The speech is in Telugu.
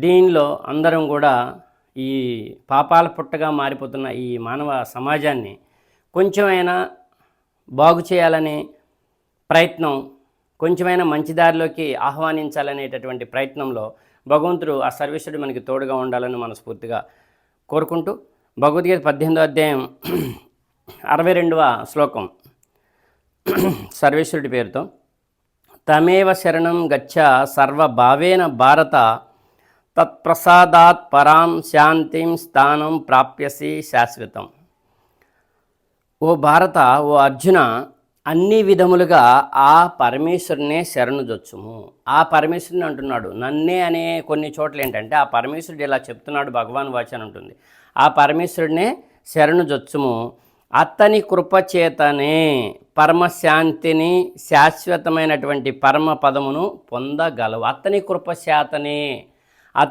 దీనిలో అందరం కూడా ఈ పాపాల పుట్టగా మారిపోతున్న ఈ మానవ సమాజాన్ని కొంచెమైనా బాగు చేయాలనే ప్రయత్నం, కొంచెమైనా మంచి దారిలోకి ఆహ్వానించాలనేటటువంటి ప్రయత్నంలో భగవంతుడు ఆ సర్వేశ్వరుడు మనకి తోడుగా ఉండాలని మనస్ఫూర్తిగా కోరుకుంటూ, భగవద్గీత 18వ అధ్యాయం 62వ శ్లోకం సర్వేశ్వరుడి పేరుతో, తమేవ శరణం గచ్చ సర్వభావేన భారత తత్ప్రసాదాత్ పరాం శాంతిం స్థానం ప్రాప్యసి శాశ్వతం. ఓ భారత, ఓ అర్జున, అన్ని విధములుగా ఆ పరమేశ్వరునే శరణుజొచ్చుము. ఆ పరమేశ్వరుని అంటున్నాడు. నన్నే అనే కొన్ని చోట్ల ఏంటంటే ఆ పరమేశ్వరుడు ఇలా చెప్తున్నాడు, భగవాన్ వాచన ఉంటుంది. ఆ పరమేశ్వరుడినే శరణుజొచ్చుము. అతని కృపచేతనే పరమశాంతిని, శాశ్వతమైనటువంటి పరమ పదమును పొందగలవు. అతని కృపచేతనే